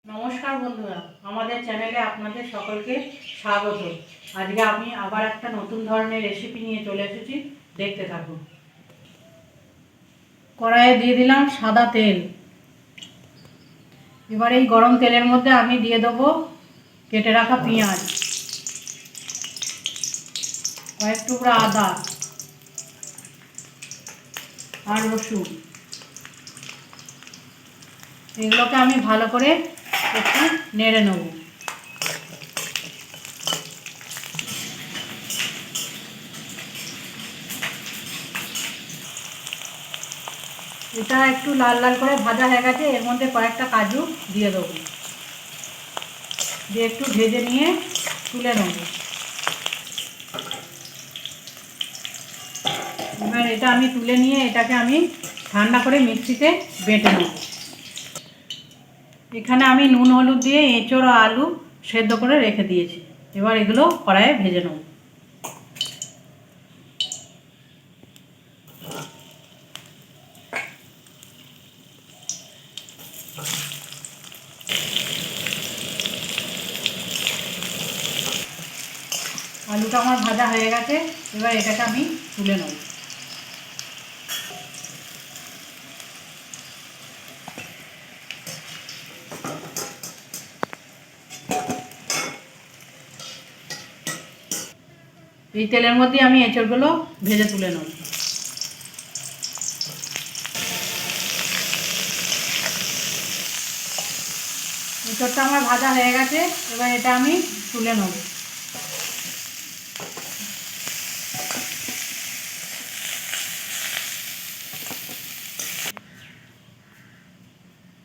নমস্কার বন্ধুরা, আমাদের চ্যানেলে আপনাদের সকলকে স্বাগত। আজকে আমি আবার একটা নতুন ধরনের রেসিপি নিয়ে চলে এসেছি, দেখতে থাকুন। কড়াইয়ে দিয়ে দিলাম সাদা তেল। এবার এই গরম তেলের মধ্যে আমি দিয়ে দেবো কেটে রাখা পেঁয়াজ, কয়েক টুকরা আদা আর রসুন। এগুলোকে আমি ভালো করে একটু নেড়ে নেব। এটা একটু লাল লাল করে ভাজা হয়ে গেছে। এর মধ্যে কয়েকটা কাজু দিয়ে দেবো, দিয়ে একটু ভেজে নিয়ে তুলে নেব। এবার এটা আমি তুলে নিয়ে এটাকে আমি ঠান্ডা করে মিক্সিতে বেটে নেব। এখানে আমি নুন হলুদ দিয়ে এঁচোড় আর আলু সেদ্ধ করে রেখে দিয়েছি। এবার এগুলো কড়াইয়ে ভেজে নেব। আলুটা আমার ভাজা হয়ে গেছে। এবার এটাকে আমি তুলে নেব। এই তেলের মধ্যে আমি এঁচড়গুলো ভেজে তুলে নেব। এঁচড়টা আমার ভাজা হয়ে গেছে। এবার এটা আমি তুলে নেব।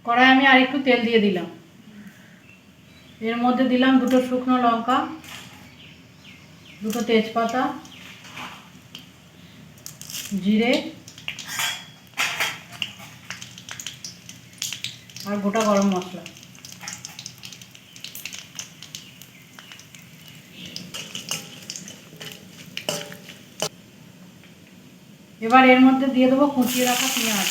কড়াই আমি আর একটু তেল দিয়ে দিলাম। এর মধ্যে দিলাম দুটো শুকনো লঙ্কা, দুটো তেজপাতা, জিরে আর গোটা গরম মশলা। এবার এর মধ্যে দিয়ে দেবো কুচিয়ে রাখা পেঁয়াজ।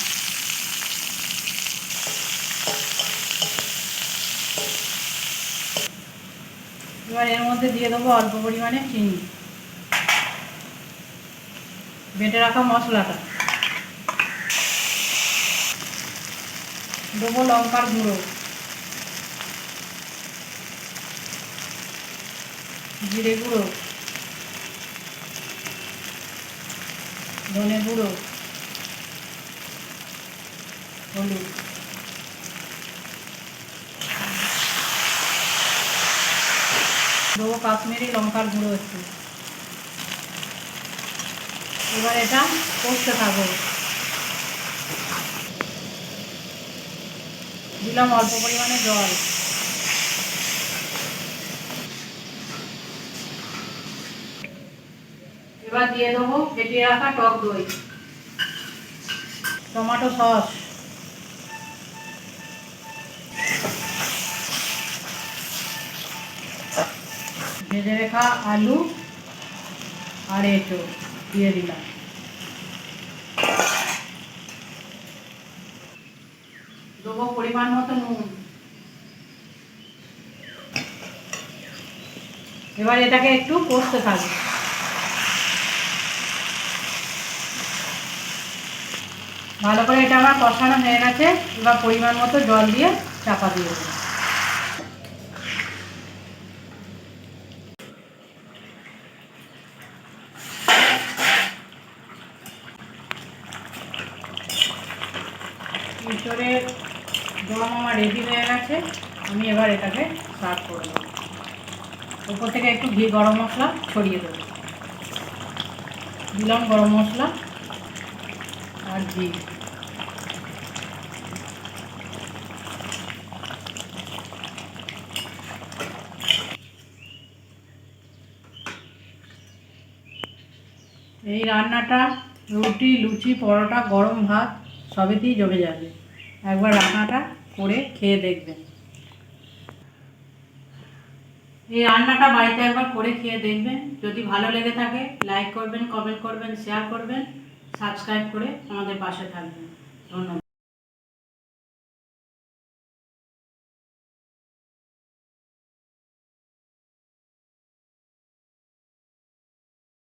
এবার এর মধ্যে দিয়ে দেবো অল্প পরিমাণে চিনি, বেটে রাখা মশলাটা দেবো, লঙ্কার গুঁড়ো, জিরে গুঁড়ো, ধনে গুঁড়ো, হলুদ, দেবো কাশ্মীরি লঙ্কার গুঁড়ো একটু। এবার এটা কষতে থাকবো। দিলাম অল্প পরিমাণে জল। এবার দিয়ে দেবো ফেটিয়ে রাখা টক দই, টমেটো সস, ভেজে রাখা আলু আর এঁচোড় দিয়ে দিলাম। দেবো পরিমাণ মতো নুন। এবার এটাকে একটু কষতে থাকবে। ভালো করে এটা আমার কষানো হয়ে গেছে। এবার পরিমাণ মতো জল দিয়ে চাপা দিয়ে দেবো। এঁচোড়ের দম আমার রেডি হয়ে গেছে। আমি এবার এটাকে সার্ভ করে দেবো। উপর থেকে একটু ঘি গরম মশলা ছড়িয়ে দেবো। দিলাম গরম মশলা আর ঘি। এই রান্নাটা রুটি, লুচি, পরোটা, গরম ভাত সবেতেই জমে যাবে। একবার রান্নাটা করে খেয়ে দেখবেন। এই রান্নাটা বাড়িতে একবার করে খেয়ে দেখবেন। যদি ভালো লেগে থাকে লাইক করবেন, কমেন্ট করবেন, শেয়ার করবেন, সাবস্ক্রাইব করে আমাদের পাশে থাকবেন। ধন্যবাদ।